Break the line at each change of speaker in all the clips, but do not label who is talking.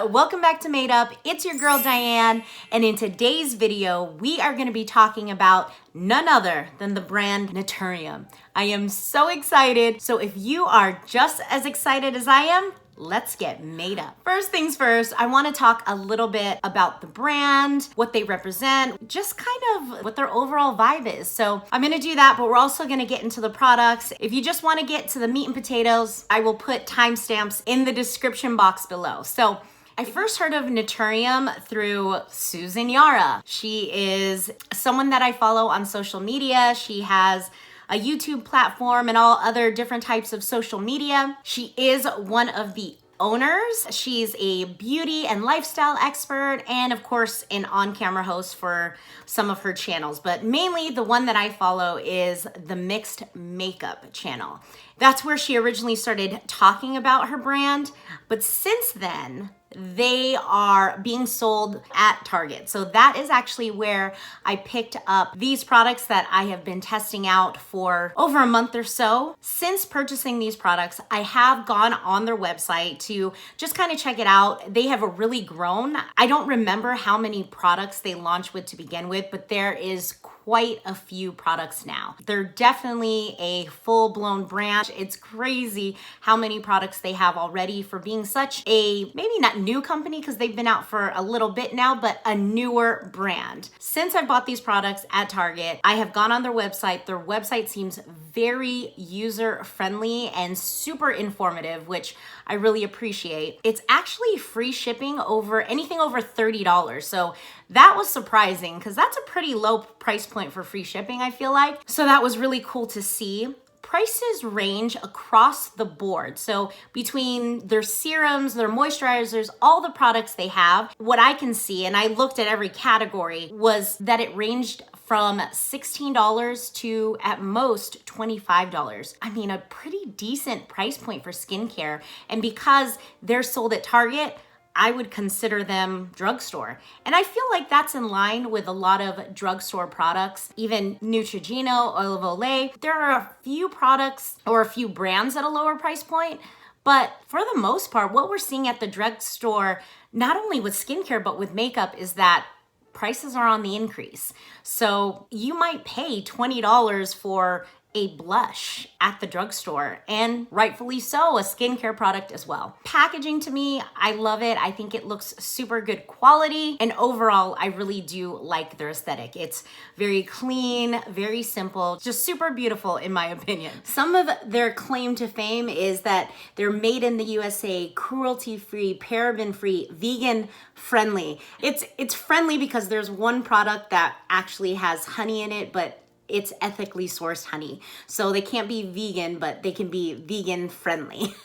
welcome back to Made Up. It's your girl Diane, and in today's video, we are going to be talking about none other than the brand Naturium. I am so excited. So if you are just as excited as I am, let's get made up. First things first, I want to talk a little bit about the brand, what they represent, just kind of what their overall vibe is. So I'm going to do that, but we're also going to get into the products. If you just want to get to the meat and potatoes, I will put timestamps in the description box below. So I first heard of Naturium through Susan Yara. She is someone that I follow on social media. She has a YouTube platform and all other different types of social media. She is one of the owners. She's a beauty and lifestyle expert and of course an on-camera host for some of her channels, but mainly the one that I follow is the Mixed Makeup channel. That's where she originally started talking about her brand, but since then they are being sold at Target. So that is actually where I picked up these products that I have been testing out for over a month or so. Since purchasing these products, I have gone on their website to just kind of check it out. They have really grown. I don't remember how many products they launched with to begin with, but there is quite a few products now. They're definitely a full-blown brand. It's crazy how many products they have already for being such a, maybe not new company because they've been out for a little bit now, but a newer brand. Since I bought these products at Target, I have gone on their website. Their website seems very user-friendly and super informative, which I really appreciate. It's actually free shipping over anything over $30. So that was surprising because that's a pretty low price point for free shipping, I feel like. So that was really cool to see. Prices range across the board. So between their serums, their moisturizers, all the products they have, what I can see, and I looked at every category, was that it ranged from $16 to at most $25. I mean, a pretty decent price point for skincare. And because they're sold at Target, I would consider them drugstore. And I feel like that's in line with a lot of drugstore products, even Neutrogena, Oil of Olay. There are a few products or a few brands at a lower price point, but for the most part, what we're seeing at the drugstore, not only with skincare, but with makeup, is that prices are on the increase. So you might pay $20 for a blush at the drugstore, and rightfully so, a skincare product as well. Packaging, to me, I love it. I think it looks super good quality, and overall, I really do like their aesthetic. It's very clean, very simple, just super beautiful in my opinion. Some of their claim to fame is that they're made in the USA, cruelty-free, paraben-free, vegan-friendly. It's friendly because there's one product that actually has honey in it, but it's ethically sourced honey. So they can't be vegan, but they can be vegan friendly.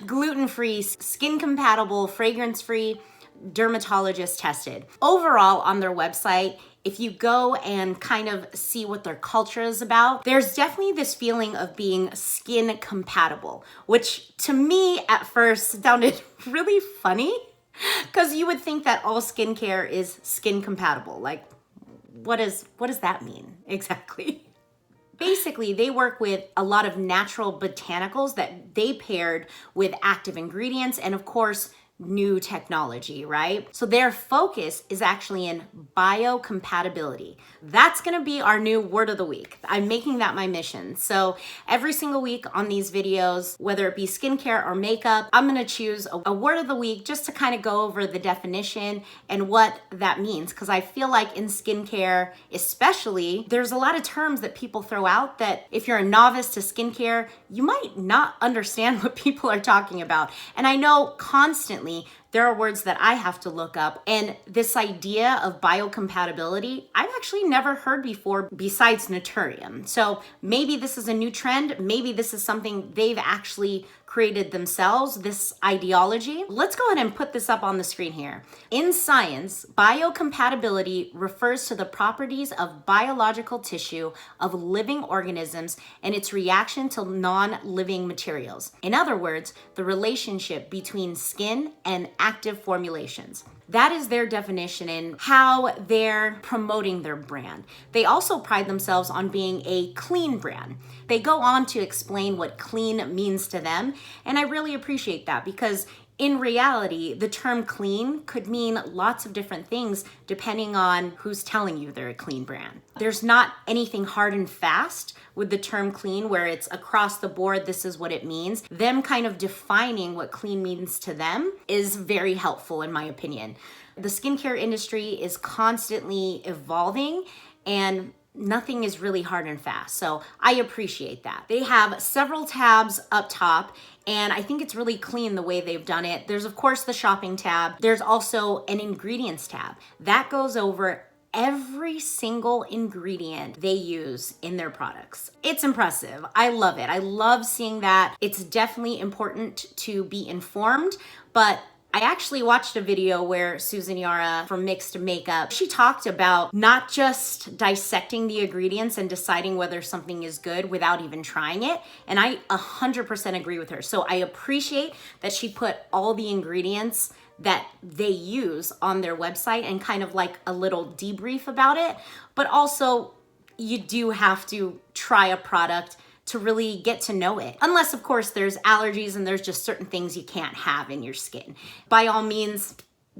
Gluten-free, skin compatible, fragrance-free, dermatologist tested. Overall, on their website, if you go and kind of see what their culture is about, there's definitely this feeling of being skin compatible, which to me at first sounded really funny because you would think that all skincare is skin compatible. Like, what does that mean exactly? Basically, they work with a lot of natural botanicals that they paired with active ingredients and of course, new technology, right? So their focus is actually in biocompatibility. That's gonna be our new word of the week. I'm making that my mission. So every single week on these videos, whether it be skincare or makeup, I'm gonna choose a word of the week just to kind of go over the definition and what that means. Because I feel like in skincare, especially, there's a lot of terms that people throw out that if you're a novice to skincare, you might not understand what people are talking about. And I know constantly there are words that I have to look up, and this idea of biocompatibility, I've actually never heard before besides Naturium. So maybe this is a new trend. Maybe this is something they've actually created themselves, this ideology. Let's go ahead and put this up on the screen here. In science, biocompatibility refers to the properties of biological tissue of living organisms and its reaction to non-living materials. In other words, the relationship between skin and active formulations. That is their definition in how they're promoting their brand. They also pride themselves on being a clean brand. They go on to explain what clean means to them, and I really appreciate that because In reality, the term clean could mean lots of different things depending on who's telling you they're a clean brand. There's not anything hard and fast with the term clean where it's across the board, this is what it means. Them kind of defining what clean means to them is very helpful in my opinion. The skincare industry is constantly evolving and nothing is really hard and fast. So I appreciate that. They have several tabs up top and I think it's really clean the way they've done it. There's of course the shopping tab. There's also an ingredients tab. That goes over every single ingredient they use in their products. It's impressive. I love it. I love seeing that. It's definitely important to be informed, but I actually watched a video where Susan Yara from Mixed Makeup, she talked about not just dissecting the ingredients and deciding whether something is good without even trying it. And I 100% agree with her. So I appreciate that she put all the ingredients that they use on their website and kind of like a little debrief about it. But also you do have to try a product to really get to know it. Unless, of course, there's allergies and there's just certain things you can't have in your skin. By all means,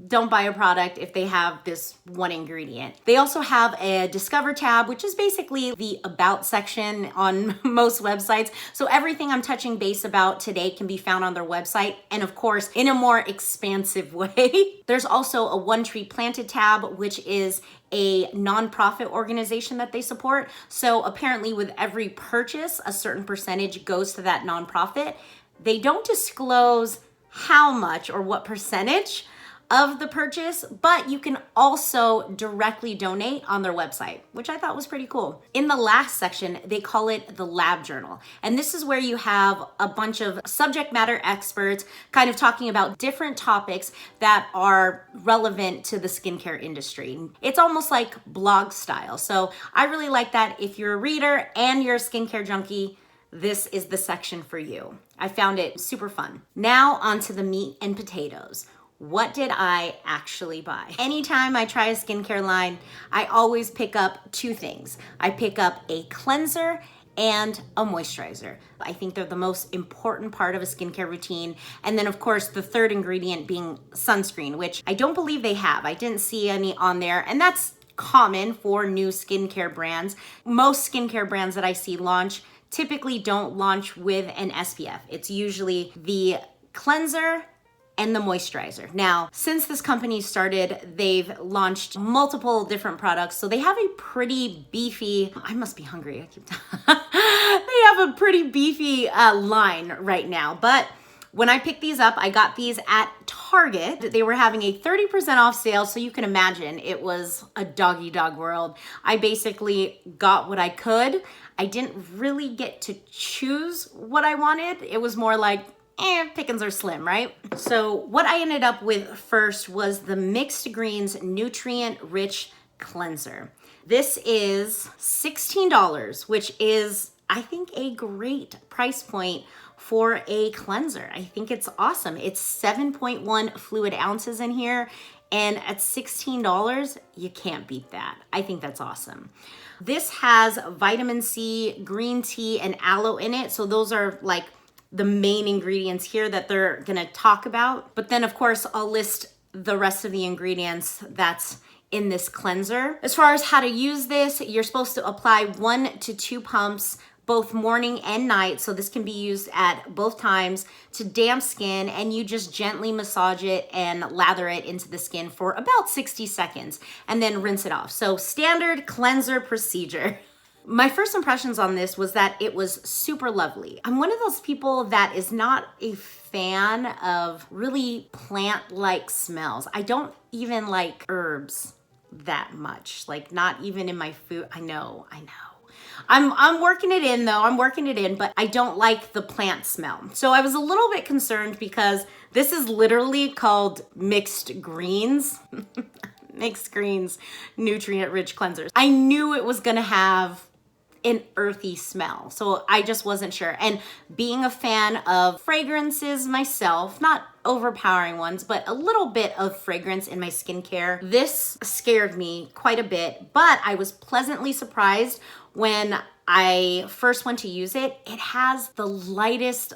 don't buy a product if they have this one ingredient. They also have a Discover tab, which is basically the About section on most websites. So everything I'm touching base about today can be found on their website, and of course, in a more expansive way. There's also a One Tree Planted tab, which is a nonprofit organization that they support. So apparently with every purchase, a certain percentage goes to that nonprofit. They don't disclose how much or what percentage of the purchase, but you can also directly donate on their website, which I thought was pretty cool. In the last section, they call it the lab journal. And this is where you have a bunch of subject matter experts kind of talking about different topics that are relevant to the skincare industry. It's almost like blog style. So I really like that. If you're a reader and you're a skincare junkie, this is the section for you. I found it super fun. Now onto the meat and potatoes. What did I actually buy? Anytime I try a skincare line, I always pick up two things. I pick up a cleanser and a moisturizer. I think they're the most important part of a skincare routine. And then of course, the third ingredient being sunscreen, which I don't believe they have. I didn't see any on there, and that's common for new skincare brands. Most skincare brands that I see launch typically don't launch with an SPF. It's usually the cleanser and the moisturizer. Now, since this company started, they've launched multiple different products. So they have a pretty beefy, I must be hungry, I keep they have a pretty beefy line right now. But when I picked these up, I got these at Target. They were having a 30% off sale, so you can imagine it was a doggy dog world. I basically got what I could. I didn't really get to choose what I wanted. It was more like, pickings are slim, right? So what I ended up with first was the Mixed Greens Nutrient Rich Cleanser. This is $16, which is, I think, a great price point for a cleanser. I think it's awesome. It's 7.1 fluid ounces in here, and at $16, you can't beat that. I think that's awesome. This has vitamin C, green tea, and aloe in it. So those are like the main ingredients here that they're gonna talk about. But then of course, I'll list the rest of the ingredients that's in this cleanser. As far as how to use this, you're supposed to apply 1 to 2 pumps both morning and night. So this can be used at both times to damp skin, and you just gently massage it and lather it into the skin for about 60 seconds and then rinse it off. So standard cleanser procedure. My first impressions on this was that it was super lovely. I'm one of those people that is not a fan of really plant-like smells. I don't even like herbs that much, like not even in my food. I know. I'm working it in though, but I don't like the plant smell. So I was a little bit concerned because this is literally called Mixed Greens. Mixed Greens Nutrient Rich Cleansers. I knew it was gonna have an earthy smell, so I just wasn't sure. And being a fan of fragrances myself, not overpowering ones, but a little bit of fragrance in my skincare, this scared me quite a bit, but I was pleasantly surprised when I first went to use it, it has the lightest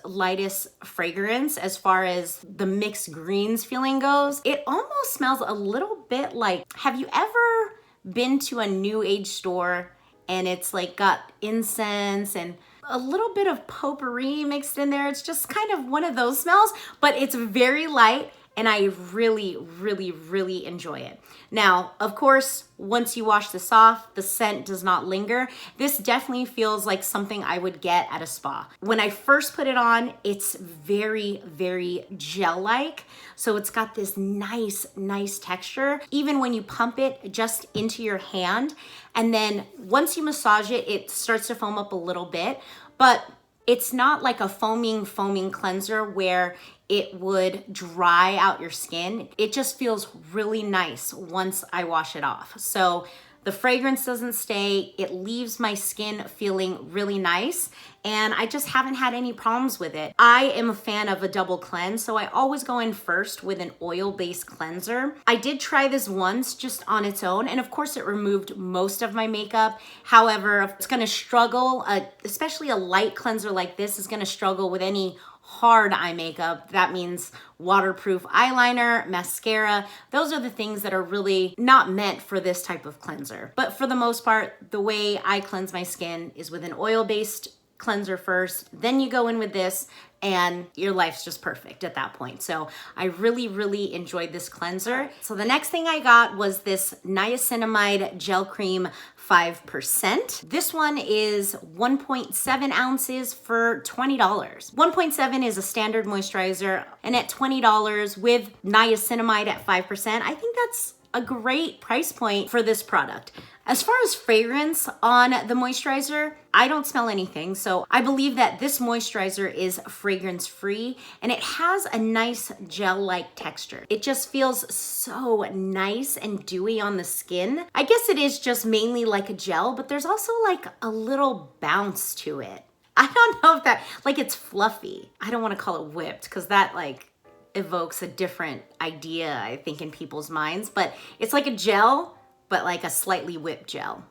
fragrance as far as the mixed greens feeling goes. It almost smells a little bit like, have you ever been to a new age store and it's like got incense and a little bit of potpourri mixed in there? It's just kind of one of those smells, but it's very light and I really enjoy it. Now, of course, once you wash this off, the scent does not linger. This definitely feels like something I would get at a spa. When I first put it on, it's very gel-like. So it's got this nice texture. Even when you pump it just into your hand, and then once you massage it, it starts to foam up a little bit, but it's not like a foaming cleanser where it would dry out your skin. It just feels really nice once I wash it off. So the fragrance doesn't stay, it leaves my skin feeling really nice, and I just haven't had any problems with it. I am a fan of a double cleanse, so I always go in first with an oil-based cleanser. I did try this once just on its own, and of course it removed most of my makeup. However, it's gonna struggle, especially a light cleanser like this is gonna struggle with any hard eye makeup. That means waterproof eyeliner, mascara. Those are the things that are really not meant for this type of cleanser. But for the most part, the way I cleanse my skin is with an oil-based cleanser first, then you go in with this, and your life's just perfect at that point. So I really enjoyed this cleanser. So the next thing I got was this Niacinamide Gel Cream 5%. This one is 1.7 ounces for $20. 1.7 is a standard moisturizer, and at $20 with niacinamide at 5%, I think that's a great price point for this product. As far as fragrance on the moisturizer, I don't smell anything, so I believe that this moisturizer is fragrance free, and it has a nice gel-like texture. It just feels so nice and dewy on the skin. I guess it is just mainly like a gel, but there's also like a little bounce to it. I don't know if that, like, it's fluffy. I don't want to call it whipped because that like evokes a different idea, I think, in people's minds, but it's like a gel, but like a slightly whipped gel.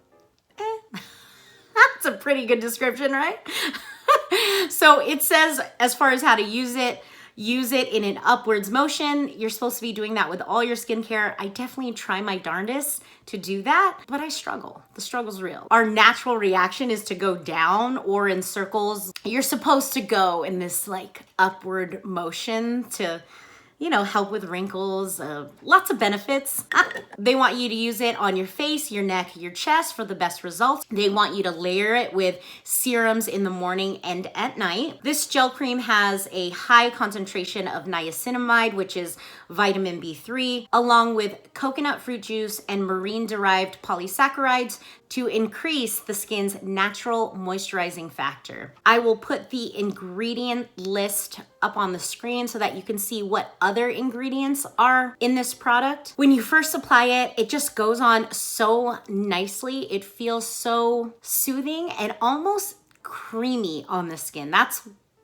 That's a pretty good description, right? So it says, as far as how to use it in an upwards motion. You're supposed to be doing that with all your skincare. I definitely try my darndest to do that, but I struggle. The struggle's real. Our natural reaction is to go down or in circles. You're supposed to go in this like upward motion to, you know, help with wrinkles, lots of benefits. They want you to use it on your face, your neck, your chest for the best results. They want you to layer it with serums in the morning and at night. This gel cream has a high concentration of niacinamide, which is vitamin B3, along with coconut fruit juice and marine-derived polysaccharides to increase the skin's natural moisturizing factor. I will put the ingredient list up on the screen so that you can see what other ingredients are in this product. When you first apply it, it just goes on so nicely. It feels so soothing and almost creamy on the skin.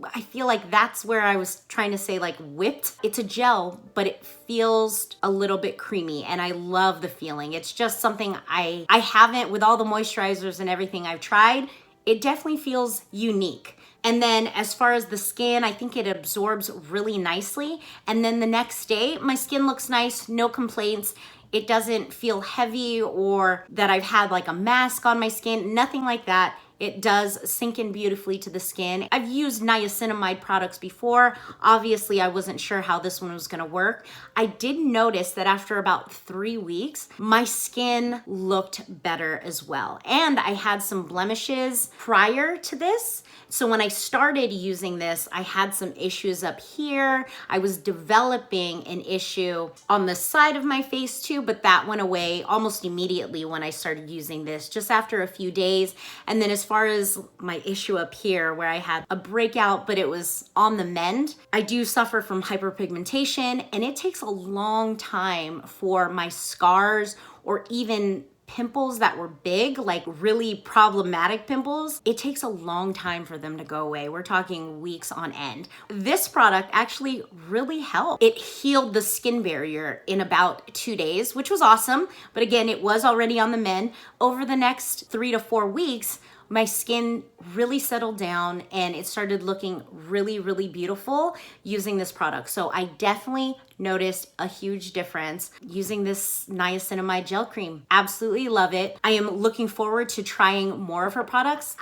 I feel like that's where I was trying to say like whipped. It's a gel, but it feels a little bit creamy and I love the feeling. It's just something I haven't, with all the moisturizers and everything I've tried, it definitely feels unique. And then as far as the skin, I think it absorbs really nicely. And then the next day, my skin looks nice, no complaints. It doesn't feel heavy or that I've had like a mask on my skin, nothing like that. It does sink in beautifully to the skin. I've used niacinamide products before. Obviously, I wasn't sure how this one was gonna work. I did notice that after about 3 weeks, my skin looked better as well. And I had some blemishes prior to this. So when I started using this, I had some issues up here. I was developing an issue on the side of my face too, but that went away almost immediately when I started using this, just after a few days. And then as far as my issue up here where I had a breakout, but it was on the mend, I do suffer from hyperpigmentation, and it takes a long time for my scars or even pimples that were big, like really problematic pimples, it takes a long time for them to go away. We're talking weeks on end. This product actually really helped. It healed the skin barrier in about 2 days, which was awesome. But again, it was already on the mend. Over the next 3 to 4 weeks, my skin really settled down and it started looking really, really beautiful using this product. So I definitely noticed a huge difference using this Niacinamide Gel Cream. Absolutely love it. I am looking forward to trying more of her products.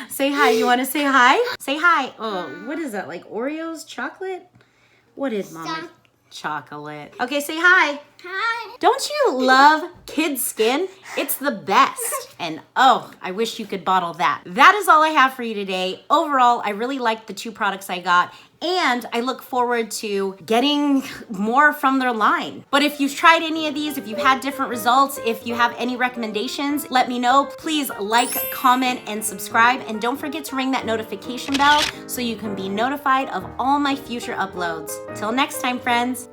Say hi. You want to say hi? Say hi. Oh, what is that? Like Oreos? Chocolate? What is Mama? Chocolate. Okay, say hi.
Hi.
Don't you love kids' skin? It's the best. And oh, I wish you could bottle that. That is all I have for you today. Overall, I really liked the 2 products I got, and I look forward to getting more from their line. But if you've tried any of these, if you've had different results, if you have any recommendations, let me know. Please like, comment, and subscribe. And don't forget to ring that notification bell so you can be notified of all my future uploads. Till next time, friends.